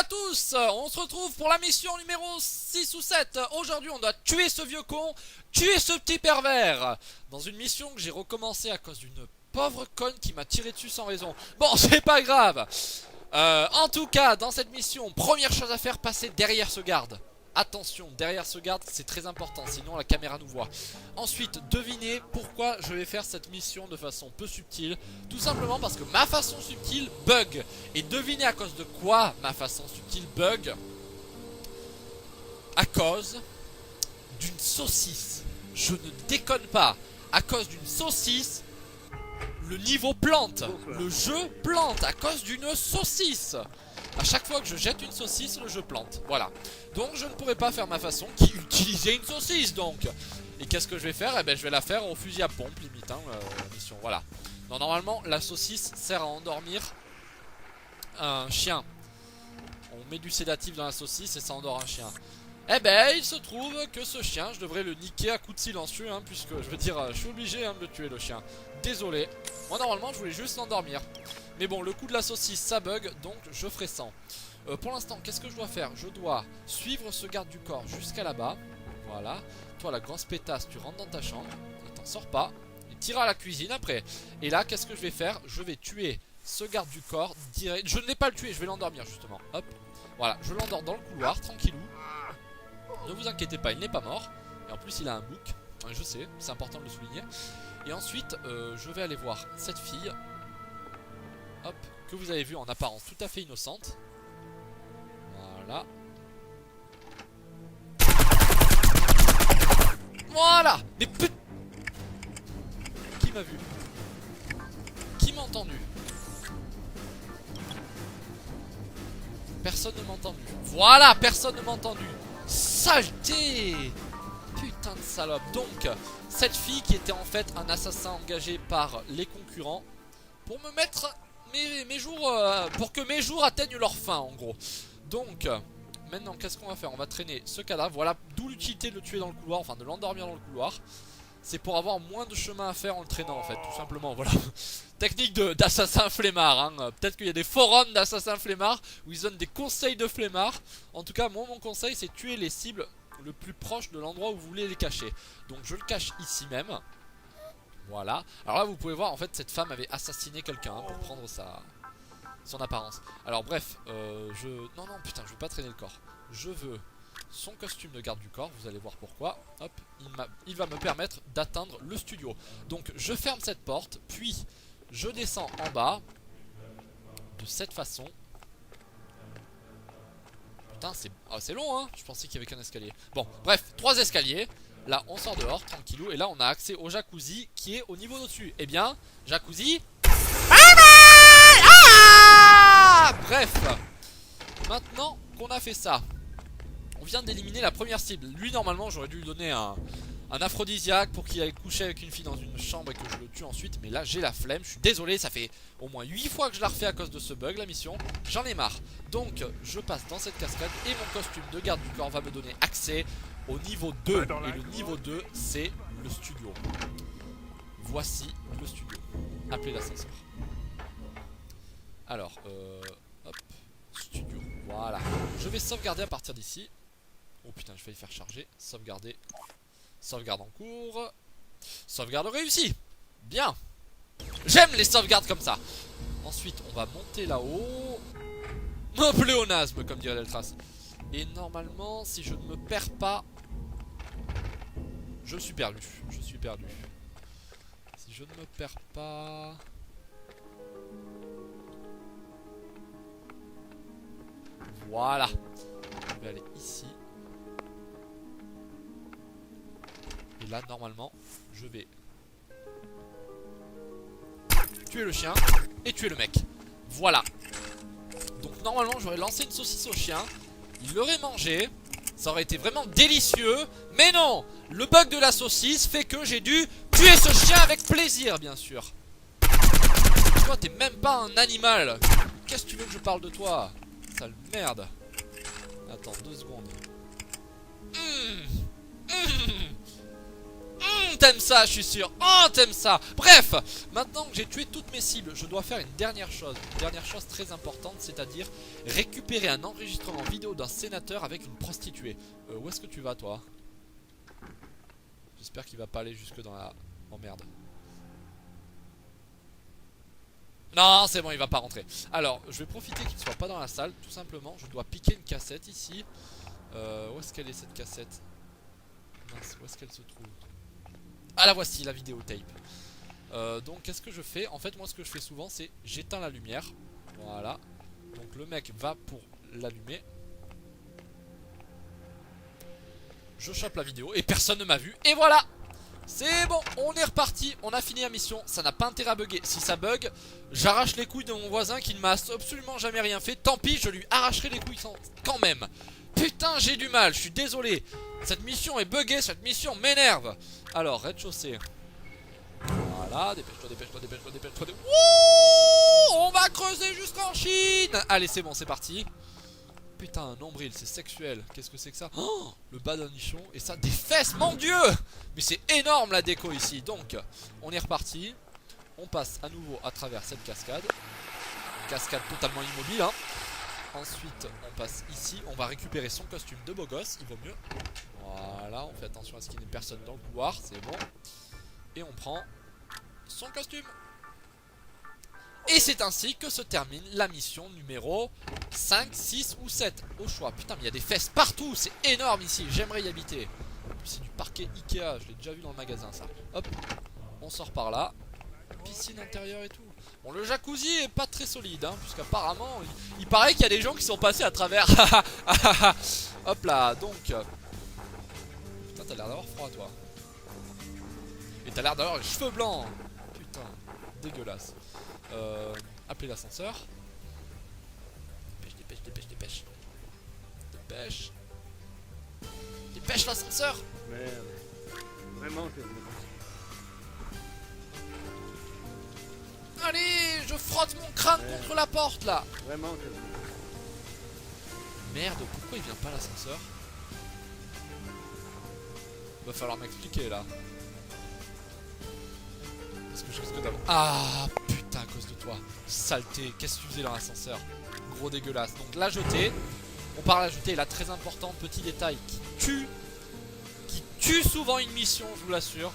à tous, on se retrouve pour la mission numéro 6 ou 7. Aujourd'hui on doit tuer ce vieux con, tuer ce petit pervers. Dans une mission que j'ai recommencé à cause d'une pauvre conne qui m'a tiré dessus sans raison. Bon, c'est pas grave. En tout cas, dans cette mission, première chose à faire, passer derrière ce garde. Attention, derrière ce garde, c'est très important, sinon la caméra nous voit. Ensuite, devinez pourquoi je vais faire cette mission de façon peu subtile. Tout simplement parce que ma façon subtile bug. Et devinez à cause de quoi ma façon subtile bug. À cause d'une saucisse. Je ne déconne pas. À cause d'une saucisse, le niveau plante. Le jeu plante à cause d'une saucisse. A chaque fois que je jette une saucisse, le jeu plante. Voilà. Donc je ne pourrais pas faire ma façon qui utilisait une saucisse donc. Et qu'est-ce que je vais faire? Eh ben je vais la faire au fusil à pompe limite hein, la mission. Voilà. Non, normalement la saucisse sert à endormir un chien. On met du sédatif dans la saucisse et ça endort un chien. Eh ben il se trouve que ce chien, je devrais le niquer à coups de silencieux hein, puisque je veux dire je suis obligé hein, de le tuer le chien. Désolé. Moi normalement je voulais juste l'endormir. Mais bon, le coup de la saucisse ça bug, donc je ferai ça. Pour l'instant, qu'est-ce que je dois faire? Je dois suivre ce garde du corps jusqu'à là-bas. Voilà. Toi, la grosse pétasse, tu rentres dans ta chambre. Et t'en sors pas. Et t'iras à la cuisine après. Et là, qu'est-ce que je vais faire? Je vais tuer ce garde du corps direct. Je ne vais pas le tuer, je vais l'endormir justement. Hop. Voilà, je l'endors dans le couloir, tranquillou. Ne vous inquiétez pas, il n'est pas mort. Et en plus, il a un bouc. Je sais, c'est important de le souligner. Et ensuite, je vais aller voir cette fille. Hop, que vous avez vu en apparence tout à fait innocente. Voilà. Voilà. Mais putain, qui m'a vu? Qui m'a entendu? Personne ne m'a entendu. Voilà, personne ne m'a entendu. Saleté. Putain de salope. Donc, cette fille qui était en fait un assassin engagé par les concurrents pour me mettre mes jours, pour que mes jours atteignent leur fin en gros. Donc maintenant qu'est-ce qu'on va faire? On va traîner ce cadavre. Voilà d'où l'utilité de le tuer dans le couloir, enfin de l'endormir dans le couloir. C'est pour avoir moins de chemin à faire en le traînant en fait, tout simplement. Voilà. Technique d'assassin flemmard hein. Peut-être qu'il y a des forums d'assassins flemmards où ils donnent des conseils de flemmards. En tout cas moi mon conseil c'est tuer les cibles le plus proche de l'endroit où vous voulez les cacher. Donc je le cache ici même. Voilà. Alors là vous pouvez voir en fait cette femme avait assassiné quelqu'un hein, pour prendre son apparence. Alors bref, non putain je veux pas traîner le corps. Je veux son costume de garde du corps, vous allez voir pourquoi. Hop, il va me permettre d'atteindre le studio. Donc je ferme cette porte, puis je descends en bas de cette façon. Putain c'est long hein, je pensais qu'il y avait qu'un escalier. Bon bref, 3 escaliers. Là on sort dehors, tranquillou. Et là on a accès au jacuzzi qui est au niveau d'au-dessus. Eh bien, jacuzzi. Ah bref. Maintenant qu'on a fait ça, on vient d'éliminer la première cible. Lui normalement j'aurais dû lui donner un aphrodisiaque pour qu'il aille coucher avec une fille dans une chambre et que je le tue ensuite. Mais là j'ai la flemme, je suis désolé, ça fait au moins 8 fois que je la refais à cause de ce bug la mission. J'en ai marre. Donc je passe dans cette cascade et mon costume de garde du corps va me donner accès au niveau 2. Et le niveau 2 c'est le studio. Voici le studio. Appelez l'ascenseur. Alors hop, studio, voilà. Je vais sauvegarder à partir d'ici. Oh putain, je vais faire charger. Sauvegarder. Sauvegarde en cours. Sauvegarde réussie. Bien. J'aime les sauvegardes comme ça. Ensuite, on va monter là-haut. Un pléonasme, comme dirait Deltras. Et normalement, si je ne me perds pas, je suis perdu. Je suis perdu. Si je ne me perds pas... Voilà. Je vais aller ici. Et là, normalement, je vais tuer le chien et tuer le mec. Voilà. Donc normalement, j'aurais lancé une saucisse au chien. Il l'aurait mangé. Ça aurait été vraiment délicieux. Mais non, le bug de la saucisse fait que j'ai dû tuer ce chien avec plaisir, bien sûr. Toi, t'es même pas un animal. Qu'est-ce que tu veux que je parle de toi? Sale merde. Attends 2 secondes. T'aimes ça, je suis sûr. Oh, t'aimes ça. Bref, maintenant que j'ai tué toutes mes cibles, je dois faire une dernière chose très importante, c'est-à-dire récupérer un enregistrement vidéo d'un sénateur avec une prostituée. Où est-ce que tu vas, toi? J'espère qu'il va pas aller jusque dans la... Oh merde. Non, c'est bon, il va pas rentrer. Alors, je vais profiter qu'il ne soit pas dans la salle. Tout simplement, je dois piquer une cassette ici. Où est-ce qu'elle est, cette cassette? Mince, où est-ce qu'elle se trouve? Ah, la voici, la vidéotape. Donc, qu'est-ce que je fais? En fait, moi, ce que je fais souvent, c'est j'éteins la lumière. Voilà. Donc, le mec va pour l'allumer. Je chope la vidéo et personne ne m'a vu. Et voilà! C'est bon, on est reparti, on a fini la mission, ça n'a pas intérêt à bugger. Si ça bug, j'arrache les couilles de mon voisin qui ne m'a absolument jamais rien fait. Tant pis, je lui arracherai les couilles quand même. Putain, j'ai du mal, je suis désolé. Cette mission est buggée, cette mission m'énerve. Alors, rez-de-chaussée. Voilà, dépêche-toi, dépêche-toi, dépêche-toi, dépêche-toi. Wouh, on va creuser jusqu'en Chine. Allez, c'est bon, c'est parti. Putain, un nombril, c'est sexuel. Qu'est-ce que c'est que ça? Oh, le bas d'un nichon. Et ça, des fesses, mon dieu! Mais c'est énorme la déco ici. Donc, on est reparti. On passe à nouveau à travers cette cascade. Cascade totalement immobile, hein. Ensuite, on passe ici. On va récupérer son costume de beau gosse. Il vaut mieux. Voilà, on fait attention à ce qu'il n'y ait personne dans le couloir. C'est bon. Et on prend son costume. Et c'est ainsi que se termine la mission numéro 5, 6 ou 7 au choix. Putain, mais il y a des fesses partout, c'est énorme ici, j'aimerais y habiter. C'est du parquet Ikea, je l'ai déjà vu dans le magasin ça. Hop, on sort par là. Piscine intérieure et tout. Bon, le jacuzzi est pas très solide, hein, puisqu'apparemment, il paraît qu'il y a des gens qui sont passés à travers. Hop là, donc... Putain, t'as l'air d'avoir froid, toi. Et t'as l'air d'avoir les cheveux blancs. Putain, dégueulasse. Appelez l'ascenseur. Dépêche, dépêche, dépêche, dépêche. Dépêche. Dépêche l'ascenseur. Merde. Vraiment que... Allez, je frotte mon crâne contre la porte là. Vraiment que... Merde, pourquoi il vient pas l'ascenseur? Va falloir m'expliquer là. Parce que je risque d'avoir... Ah putain, à cause de toi. Saleté, qu'est-ce que tu faisais dans l'ascenseur? Gros dégueulasse. Donc la jetée. On parle à la jetée, là très important, petit détail qui tue souvent une mission, je vous l'assure.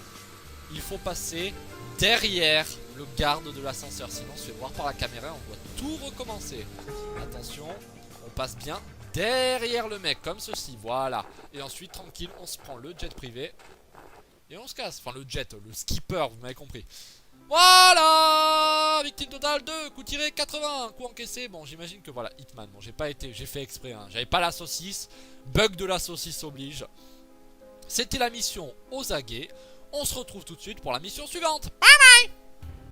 Il faut passer derrière le garde de l'ascenseur, sinon on se fait voir par la caméra, on doit tout recommencer. Attention, on passe bien derrière le mec, comme ceci, voilà. Et ensuite, tranquille, on se prend le jet privé et on se casse. Enfin, le jet, le skipper, vous m'avez compris. Voilà, victime totale 2, coup tiré 80, coup encaissé. Bon, j'imagine que voilà, Hitman, bon, j'ai fait exprès, hein. J'avais pas la saucisse, bug de la saucisse oblige. C'était la mission aux aguets. On se retrouve tout de suite pour la mission suivante. Bye bye.